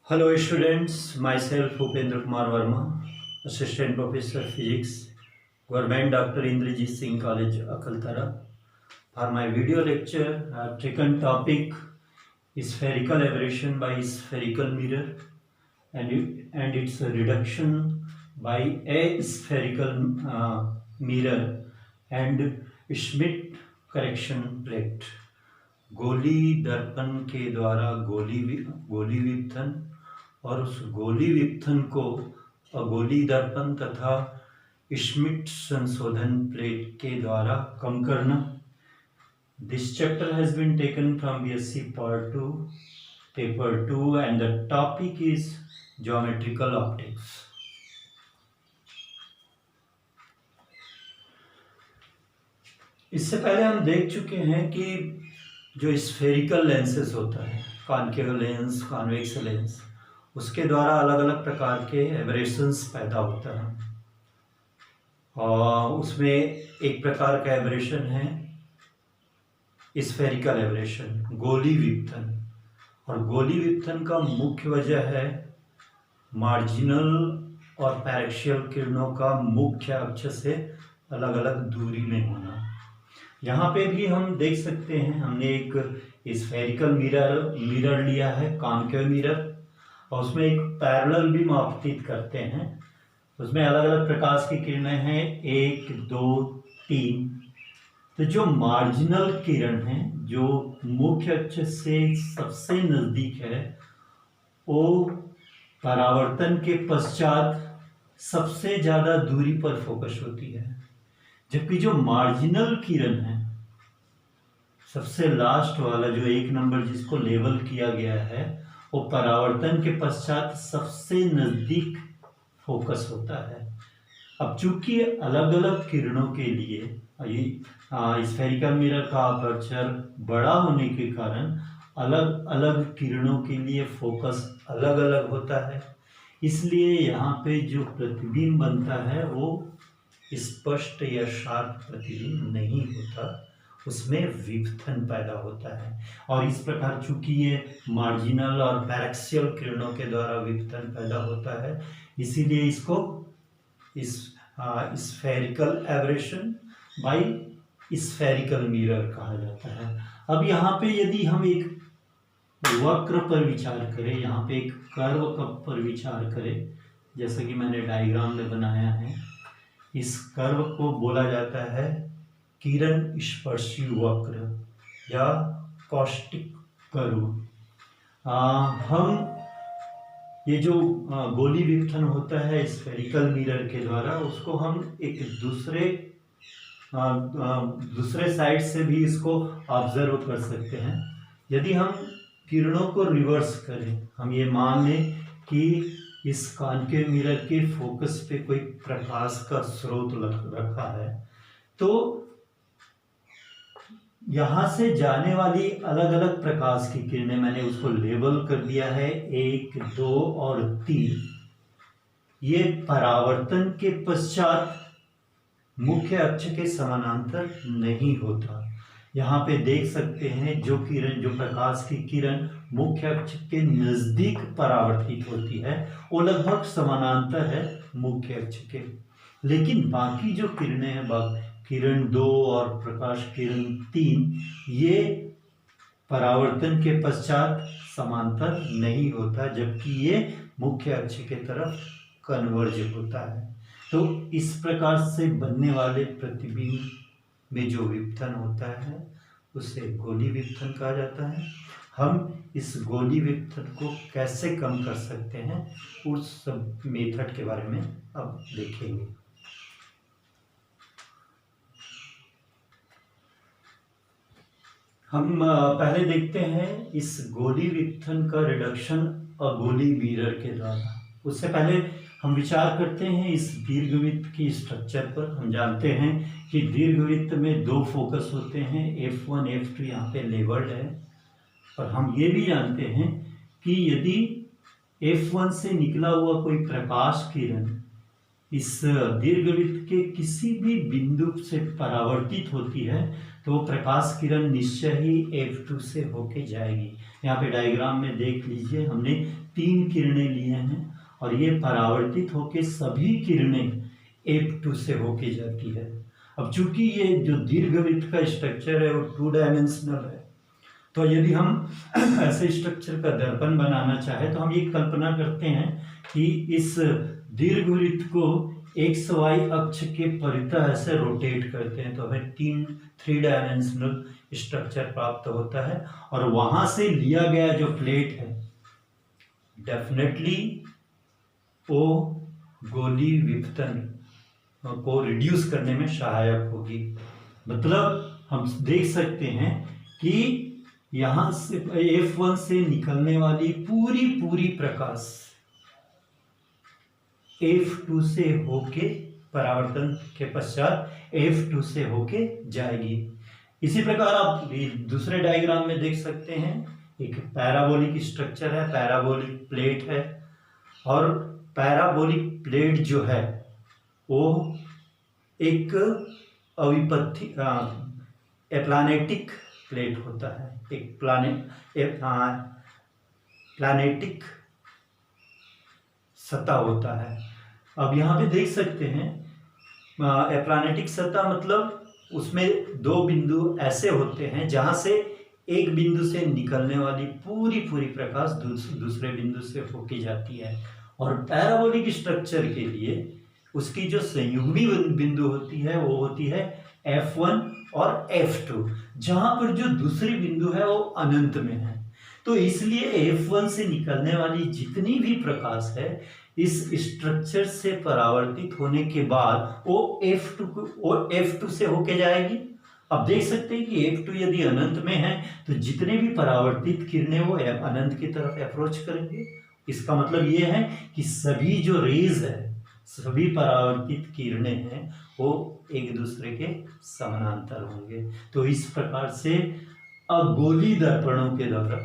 Hello students, myself Upendra Kumar Verma, Assistant Professor Physics, Government Dr. Indrajit Singh College, Akaltara. For my video lecture, I have taken topic spherical aberration by spherical mirror and its reduction by a spherical mirror and Schmidt correction plate. गोली दर्पण के द्वारा गोली विपथन और उस गोली विपथन को अगोली दर्पण तथा श्मिट संशोधन प्लेट के द्वारा कम करना. This chapter has been taken from BSc Part 2 Paper 2 and the topic is geometrical optics. इससे पहले हम देख चुके हैं कि जो स्फेरिकल लेंसेज होता है, कॉनकेव लेंस, कॉन्वेक्स लेंस, उसके द्वारा अलग अलग प्रकार के एबरेशंस पैदा होता है. और उसमें एक प्रकार का एबरेशन है स्फेरिकल एबरेशन, गोली विपथन. और गोली विपथन का मुख्य वजह है मार्जिनल और पैरेक्शियल किरणों का मुख्य अक्ष से अलग अलग दूरी में होना. यहाँ पे भी हम देख सकते हैं, हमने एक स्फेरिकल मिरर लिया है, कॉनकेव मिरर, और उसमें एक पैरेलल बीम आपतित करते हैं. उसमें अलग अलग प्रकाश की किरणें हैं, 1, 2, 3. तो जो मार्जिनल किरण है, जो मुख्य अक्ष से सबसे नज़दीक है, वो परावर्तन के पश्चात सबसे ज़्यादा दूरी पर फोकस होती है. जबकि जो मार्जिनल किरण है, सबसे लास्ट वाला जो 1 नंबर जिसको लेबल किया गया है, वो परावर्तन के पश्चात सबसे नज़दीक फोकस होता है. अब चूंकि अलग अलग किरणों के लिए स्फेरिकल मिरर का अपर्चर बड़ा होने के कारण अलग अलग किरणों के लिए फोकस अलग अलग होता है. इसलिए यहाँ पे जो प्रतिबिंब बनता है वो स्पष्ट या शार्प प्रतिबिंब नहीं होता, उसमें विपथन पैदा होता है. और इस प्रकार चूंकि ये मार्जिनल और पैरेक्शियल किरणों के द्वारा विपथन पैदा होता है, इसीलिए इसको spherical aberration by spherical mirror कहा जाता है. अब यहाँ पे यदि हम एक वक्र पर विचार करें, यहाँ पे एक कर्व पर विचार करें, जैसा कि मैंने डायग्राम में बनाया है, इस कर्व को बोला जाता है किरण स्पर्शी वक्र या कॉस्टिक कर्व. हम ये जो गोली विपथन होता है स्फेरिकल मिरर के द्वारा, उसको हम एक दूसरे साइड से भी इसको ऑब्जर्व कर सकते हैं. यदि हम किरणों को रिवर्स करें, हम ये मान लें कि इस कॉनकेव मिरर के फोकस पे कोई प्रकाश का स्रोत रखा है, तो यहाँ से जाने वाली अलग अलग प्रकाश की किरणें, मैंने उसको लेबल कर दिया है 1, 2 और 3. ये परावर्तन के पश्चात मुख्य अक्ष के समानांतर नहीं होता. यहाँ पे देख सकते हैं जो प्रकाश की किरण मुख्य अक्ष के नजदीक परावर्तित होती है, वो लगभग समानांतर है मुख्य अक्ष के. लेकिन बाकी जो किरणें हैं, किरण 2 और प्रकाश किरण 3, ये परावर्तन के पश्चात समांतर नहीं होता, जबकि ये मुख्य अक्ष के तरफ कन्वर्ज होता है. तो इस प्रकार से बनने वाले प्रतिबिंब में जो विपथन होता है उसे गोली विपथन कहा जाता है. हम इस गोली विपथन को कैसे कम कर सकते हैं, उस सब मेथड के बारे में अब देखेंगे. हम पहले देखते हैं इस गोली विपथन का रिडक्शन अगोली मिरर के द्वारा. उससे पहले हम विचार करते हैं इस दीर्घवृत्त की स्ट्रक्चर पर. हम जानते हैं कि दीर्घवृत्त में 2 फोकस होते हैं, F1, F2 यहाँ पे लेबल्ड है. और हम ये भी जानते हैं कि यदि F1 से निकला हुआ कोई प्रकाश किरण इस दीर्घवृत्त के किसी भी बिंदु से परावर्तित होती है, तो वो प्रकाश किरण निश्चय ही F2 से होके जाएगी. यहाँ पे डायग्राम में देख लीजिए, हमने 3 किरणें लिए हैं और ये परावर्तित होके सभी किरणें F2 से होके जाती है। अब चूंकि ये जो दीर्घवृत्त का स्ट्रक्चर है वो 2 डायमेंशनल है, तो यदि हम ऐसे स्ट्रक्चर का दर्पण बनाना चाहे तो हम ये कल्पना करते हैं कि इस दीर्घवृत्त को एक्स वाई अक्ष के परितः ऐसे रोटेट करते हैं तो हमें 3 डायमेंशनल स्ट्रक्चर प्राप्त होता है। और वहां से लिया गया जो प्लेट है डेफिनेटली वो गोली विपतन को रिड्यूस करने में सहायक होगी। मतलब हम देख सकते हैं कि यहां से F1 से निकलने वाली पूरी प्रकाश F2 से होके परावर्तन के पश्चात F2 से होके जाएगी। इसी प्रकार आप दूसरे डायग्राम में देख सकते हैं, एक पैराबोलिक स्ट्रक्चर है, पैराबोलिक प्लेट है, और पैराबोलिक प्लेट जो है वो एक अविपत्ति एप्लानेटिक प्लेट होता है, एक प्लानेटिक सतह होता है। अब यहाँ पे देख सकते हैं एप्लानेटिक सतह मतलब उसमें 2 बिंदु ऐसे होते हैं जहां से एक बिंदु से निकलने वाली पूरी प्रकाश दूसरे बिंदु से होके जाती है। और पैराबोलिक स्ट्रक्चर के लिए उसकी जो संयुग्मी बिंदु होती है वो होती है F1 और F2, जहां पर जो दूसरी बिंदु है वो अनंत में है। तो इसलिए F1 से निकलने वाली जितनी भी प्रकाश है इस स्ट्रक्चर से परावर्तित होने के बाद वो F2 से होके जाएगी। अब देख सकते हैं कि F2 यदि अनंत में है तो जितने भी परावर्तित किरणें वो अनंत की तरफ अप्रोच करेंगे। इसका मतलब ये है कि सभी जो रेज है, सभी परावर्तित किरणें हैं वो एक दूसरे के समानांतर होंगे। तो इस प्रकार से अगोली दर्पणों के द्वारा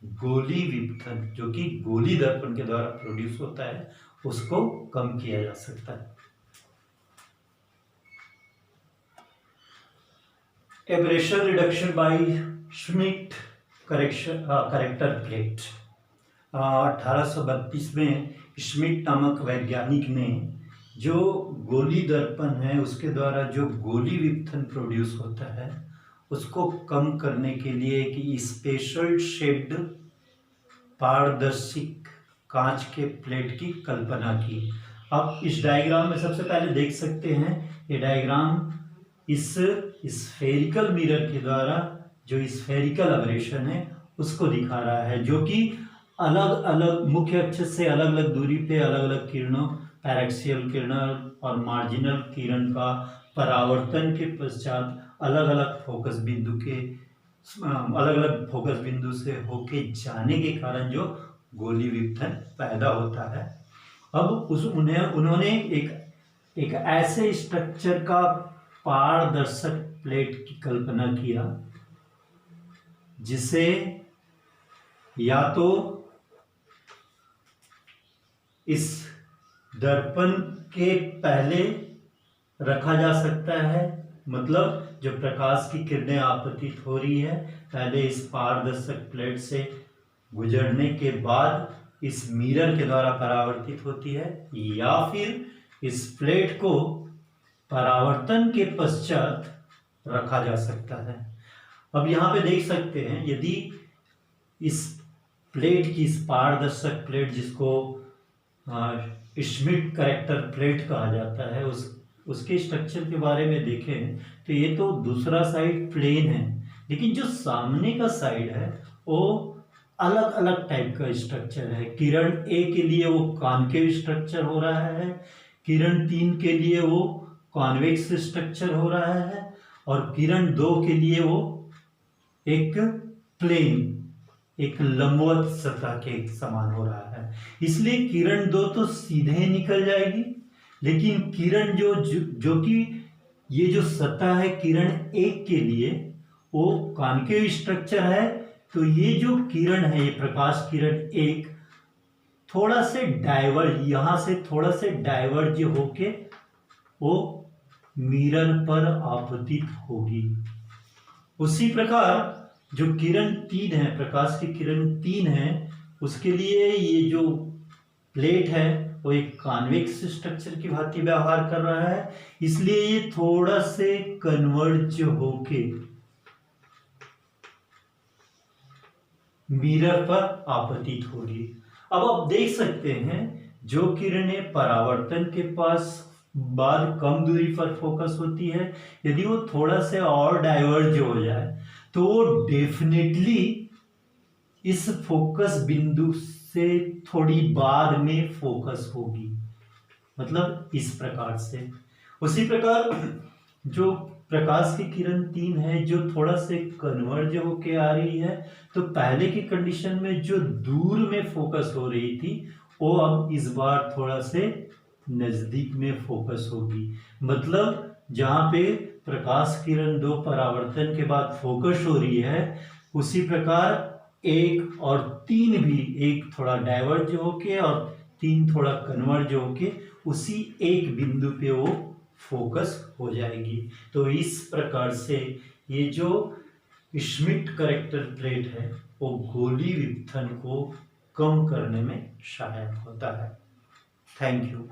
गोली विपथन, जो कि गोली दर्पण के द्वारा प्रोड्यूस होता है, उसको कम किया जा सकता है। Aberration reduction by Schmidt corrector plate. 1832 में श्मिट नामक वैज्ञानिक ने जो गोली दर्पण है उसके द्वारा जो गोली विपथन प्रोड्यूस होता है उसको कम करने के लिए कि स्पेशल शेप्ड पारदर्शी कांच के प्लेट की कल्पना की। अब इस डायग्राम में सबसे पहले देख सकते हैं, ये डायग्राम इस स्फेरिकल मिरर के द्वारा जो स्फेरिकल एब्रेशन है उसको दिखा रहा है, जो कि अलग अलग मुख्य अक्ष से अलग अलग दूरी पे अलग अलग किरणों, पैरेक्सियल किरण और मार्जिनल किरण का परावर्तन के पश्चात अलग अलग फोकस बिंदु से होके जाने के कारण जो गोली विपथन पैदा होता है। अब उन्होंने एक ऐसे स्ट्रक्चर का पारदर्शक प्लेट की कल्पना किया जिसे या तो इस दर्पण के पहले रखा जा सकता है, मतलब जो प्रकाश की किरणें आपतित हो रही है पहले इस पारदर्शक प्लेट से गुजरने के बाद इस मिरर के द्वारा परावर्तित होती है, या फिर इस प्लेट को परावर्तन के पश्चात रखा जा सकता है। अब यहाँ पे देख सकते हैं, यदि इस प्लेट की, इस पारदर्शक प्लेट जिसको श्मिट करेक्टर प्लेट कहा जाता है, उसके स्ट्रक्चर के बारे में देखें तो ये तो दूसरा साइड प्लेन है, लेकिन जो सामने का साइड है वो अलग अलग टाइप का स्ट्रक्चर है। किरण ए के लिए वो कॉन्केव स्ट्रक्चर हो रहा है, किरण 3 के लिए वो कॉन्वेक्स स्ट्रक्चर हो रहा है, और किरण 2 के लिए वो एक प्लेन, एक लंबवत सतह के समान हो रहा है। इसलिए किरण 2 तो सीधे निकल जाएगी, लेकिन किरण जो कि ये जो सतह है किरण 1 के लिए वो कॉन्केव स्ट्रक्चर है, तो ये जो किरण है, ये प्रकाश किरण 1 थोड़ा से डाइवर्ज, यहां से थोड़ा से डाइवर्ज होके वो मिरर पर आपतित होगी। उसी प्रकार जो किरण 3 है, प्रकाश की किरण 3 है, उसके लिए ये जो प्लेट है वो एक कॉन्वेक्स स्ट्रक्चर की भांति व्यवहार कर रहा है, इसलिए ये थोड़ा से कन्वर्ज होके मिरर पर आपतित होगी। अब आप देख सकते हैं जो किरणें परावर्तन के पास बाद कम दूरी पर फोकस होती है, यदि वो थोड़ा से और डाइवर्ज हो जाए तो वो डेफिनेटली इस फोकस बिंदु से थोड़ी बाद में फोकस होगी, मतलब इस प्रकार से। उसी प्रकार जो प्रकाश की किरण 3 है जो थोड़ा से कन्वर्ज होके आ रही है, तो पहले की कंडीशन में जो दूर में फोकस हो रही थी वो अब इस बार थोड़ा से नजदीक में फोकस होगी। मतलब जहां पे प्रकाश किरण 2 परावर्तन के बाद फोकस हो रही है, उसी प्रकार 1 और 3 भी, 1 थोड़ा डाइवर्ज होके और 3 थोड़ा कन्वर्ज होके उसी एक बिंदु पे वो फोकस हो जाएगी। तो इस प्रकार से ये जो श्मिट करेक्टर प्लेट है वो गोली विपथन को कम करने में सहायक होता है। Thank you.